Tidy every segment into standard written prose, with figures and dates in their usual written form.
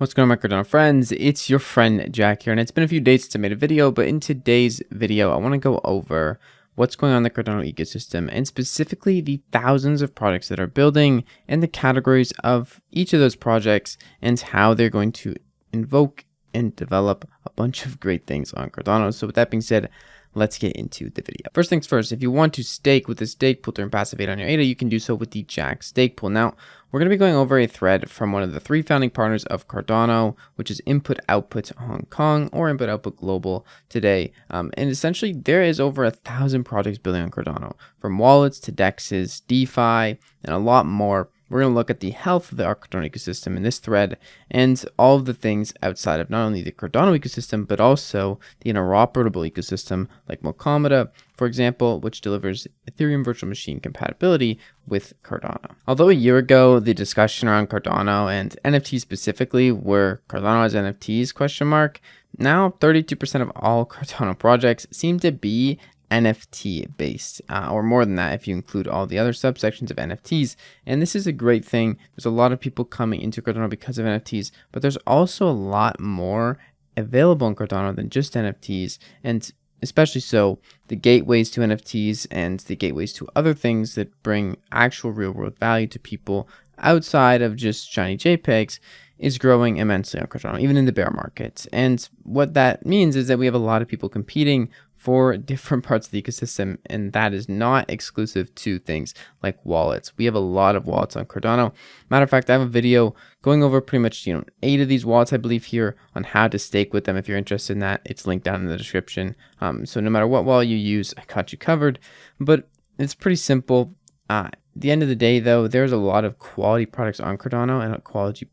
What's going on, my Cardano friends? It's your friend Jack here, and it's been a few days since I made a video, but in today's video, I want to go over what's going on in the Cardano ecosystem, and specifically the thousands of projects that are building and the categories of each of those projects and how they're going to invoke and develop a bunch of great things on Cardano. So with that being said, let's get into the video. First things first, if you want to stake with the stake pool to earn passive 8 on your ADA, you can do so with the Jack stake pool. Now, we're going to be going over a thread from one of the 3 founding partners of Cardano, which is Input Output Hong Kong or Input Output Global today. And essentially, there is over 1,000 projects building on Cardano, from wallets to DEXs, DeFi, and a lot more. We're going to look at the health of the Cardano ecosystem in this thread and all of the things outside of not only the Cardano ecosystem, but also the interoperable ecosystem like Mokamada, for example, which delivers Ethereum virtual machine compatibility with Cardano. Although a year ago, the discussion around Cardano and NFTs specifically were Cardano as NFTs ? Now 32% of all Cardano projects seem to be NFT based, or more than that if you include all the other subsections of NFTs. And this is a great thing. There's a lot of people coming into Cardano because of NFTs, but there's also a lot more available in Cardano than just NFTs, and especially so the gateways to NFTs and the gateways to other things that bring actual real world value to people outside of just shiny JPEGs is growing immensely on Cardano, even in the bear market. And what that means is that we have a lot of people competing for different parts of the ecosystem, and that is not exclusive to things like wallets. We have a lot of wallets on Cardano. Matter of fact, I have a video going over pretty much 8 of these wallets, I believe, here on how to stake with them. If you're interested in that, it's linked down in the description. So no matter what wallet you use, I got you covered. But it's pretty simple. At the end of the day, though, there's a lot of quality products on Cardano and quality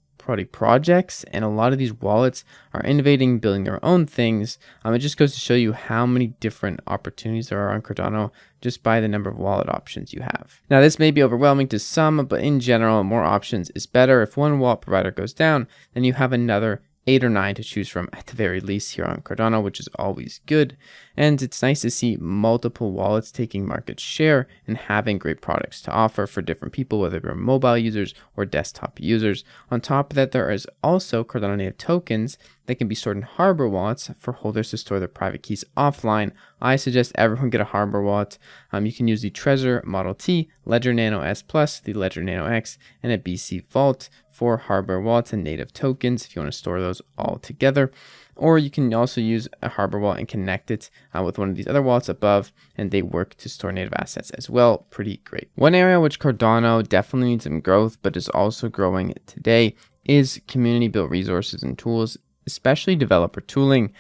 projects, and a lot of these wallets are innovating, building their own things. It just goes to show you how many different opportunities there are on Cardano just by the number of wallet options you have. Now, this may be overwhelming to some, but in general, more options is better. If one wallet provider goes down, then you have another 8 or 9 to choose from at the very least here on Cardano, which is always good. And it's nice to see multiple wallets taking market share and having great products to offer for different people, whether they're mobile users or desktop users. On top of that, there is also Cardano native tokens that can be stored in Harbor wallets for holders to store their private keys offline. I suggest everyone get a Harbor wallet. You can use the Trezor Model T, Ledger Nano S Plus, the Ledger Nano X, and a BC Vault for Harbor wallets and native tokens if you want to store those all together. Or you can also use a Harbor wallet and connect it with one of these other wallets above, and they work to store native assets as well. Pretty great. One area which Cardano definitely needs some growth, but is also growing today, is community built resources and tools, especially developer tooling,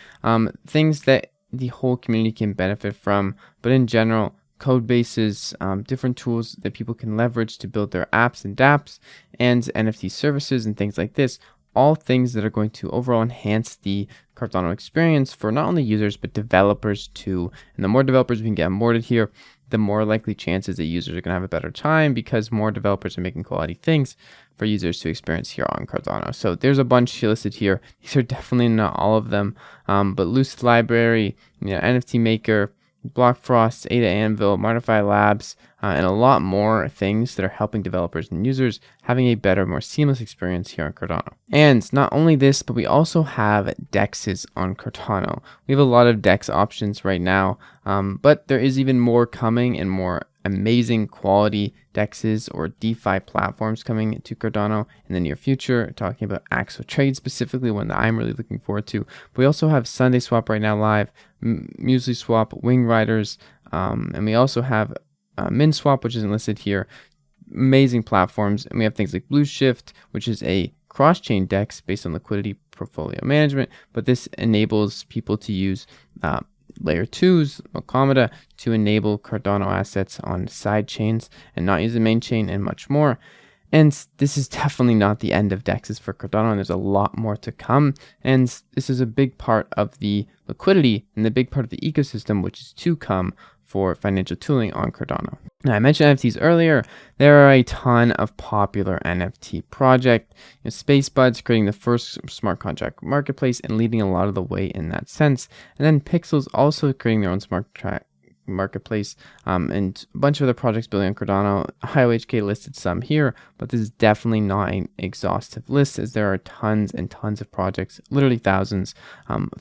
things that the whole community can benefit from, but in general, code bases, different tools that people can leverage to build their apps and dApps and NFT services and things like this. All things that are going to overall enhance the Cardano experience for not only users, but developers too. And the more developers we can get onboarded here, the more likely chances that users are going to have a better time, because more developers are making quality things for users to experience here on Cardano. So there's a bunch listed here. These are definitely not all of them, but Lucid Library, NFT Maker, Blockfrost, Ada Anvil, Modify Labs, and a lot more things that are helping developers and users having a better, more seamless experience here on Cardano. And not only this, but we also have DEXs on Cardano. We have a lot of DEX options right now, but there is even more coming and more amazing quality DEXs or DeFi platforms coming to Cardano in the near future. Talking about Axo Trade specifically, one that I'm really looking forward to. But we also have Sunday Swap right now live, Muesli Swap, Wing Riders, and we also have Min Swap, which isn't listed here. Amazing platforms, and we have things like Blue Shift, which is a cross-chain DEX based on liquidity portfolio management, but this enables people to use Layer 2's Mokamada to enable Cardano assets on side chains and not use the main chain, and much more. And this is definitely not the end of DEXs for Cardano, and there's a lot more to come. And this is a big part of the liquidity and the big part of the ecosystem, which is to come for financial tooling on Cardano. Now, I mentioned NFTs earlier. There are a ton of popular NFT projects. SpaceBuds creating the first smart contract marketplace and leading a lot of the way in that sense. And then Pixels also creating their own smart marketplace, and a bunch of other projects building on Cardano. IOHK listed some here, but this is definitely not an exhaustive list, as there are tons and tons of projects, literally thousands and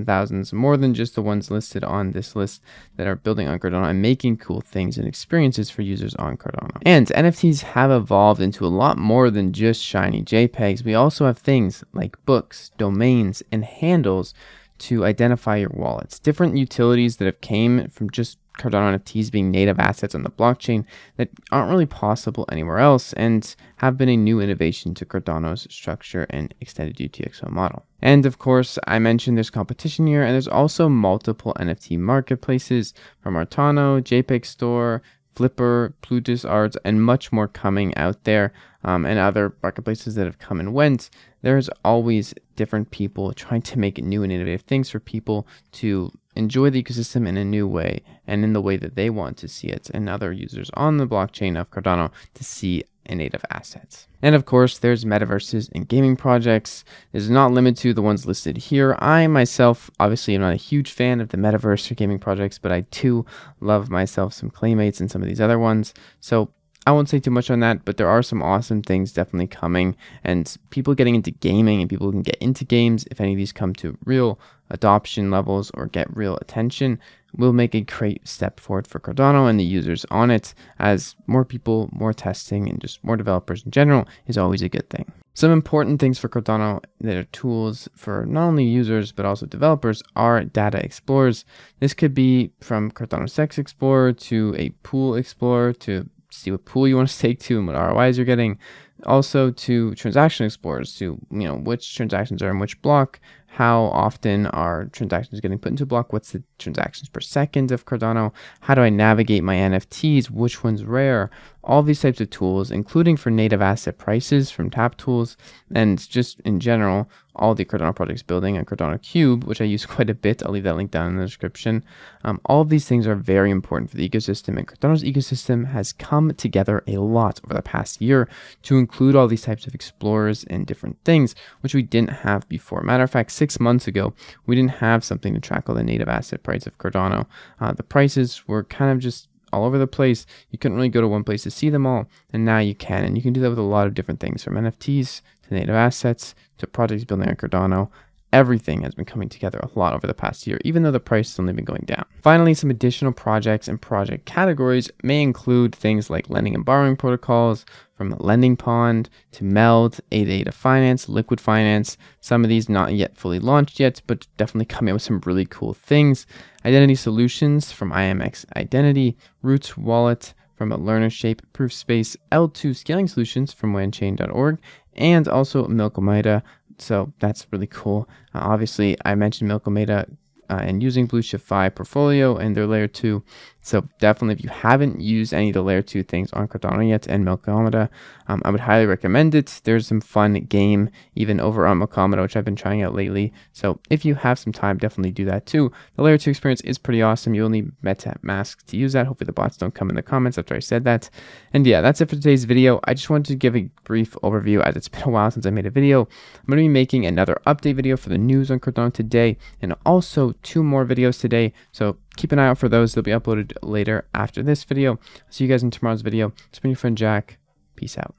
thousands, more than just the ones listed on this list, that are building on Cardano and making cool things and experiences for users on Cardano. And NFTs have evolved into a lot more than just shiny JPEGs. We also have things like books, domains, and handles to identify your wallets. Different utilities that have came from just Cardano NFTs being native assets on the blockchain that aren't really possible anywhere else, and have been a new innovation to Cardano's structure and extended UTXO model. And of course, I mentioned there's competition here, and there's also multiple NFT marketplaces from Artano, JPEG Store, Flipper, Plutus Arts, and much more coming out there, and other marketplaces that have come and went. There's always different people trying to make new and innovative things for people to enjoy the ecosystem in a new way and in the way that they want to see it, and other users on the blockchain of Cardano to see native assets. And of course, there's metaverses and gaming projects. This is not limited to the ones listed here. I myself obviously am not a huge fan of the metaverse or gaming projects, but I do love myself some Claymates and some of these other ones. So I won't say too much on that, but there are some awesome things definitely coming, and people getting into gaming and people who can get into games, if any of these come to real adoption levels or get real attention, will make a great step forward for Cardano and the users on it, as more people, more testing, and just more developers in general is always a good thing. Some important things for Cardano that are tools for not only users but also developers are data explorers. This could be from Cardano Sex Explorer to a pool explorer to see what pool you want to stake to and what ROIs you're getting. Also to transaction explorers to, which transactions are in which block, how often are transactions getting put into a block, what's the transactions per second of Cardano, how do I navigate my NFTs, which one's rare, all these types of tools, including for native asset prices from Tap Tools, and just in general, all the Cardano projects building on Cardano Cube, which I use quite a bit. I'll leave that link down in the description. All of these things are very important for the ecosystem, and Cardano's ecosystem has come together a lot over the past year to include all these types of explorers and different things, which we didn't have before. Matter of fact, 6 months ago, we didn't have something to track all the native asset price of Cardano. The prices were kind of just all over the place. You couldn't really go to one place to see them all, and now you can, and you can do that with a lot of different things, from NFTs to native assets to projects building on Cardano. Everything has been coming together a lot over the past year, even though the price has only been going down. Finally, some additional projects and project categories may include things like lending and borrowing protocols, from Lending Pond to Meld, ADA Finance, Liquid Finance. Some of these not yet fully launched yet, but definitely coming out with some really cool things. Identity Solutions from IMX Identity, Roots Wallet from LearnerShape, ProofSpace, L2 Scaling Solutions from WanChain.org, and also Milkomeda. So that's really cool. Obviously, I mentioned Milkomeda and using Blue Shift 5 portfolio and their layer 2. So definitely, if you haven't used any of the layer 2 things on Cardano yet and Milkomeda, I would highly recommend it. There's some fun game even over on Milkomeda, which I've been trying out lately. So if you have some time, definitely do that too. The layer 2 experience is pretty awesome. You'll need MetaMask to use that. Hopefully the bots don't come in the comments after I said that. And yeah, that's it for today's video. I just wanted to give a brief overview, as it's been a while since I made a video. I'm going to be making another update video for the news on Cardano today, and also 2 more videos today. So keep an eye out for those. They'll be uploaded later after this video. See you guys in tomorrow's video. It's been your friend Jack. Peace out.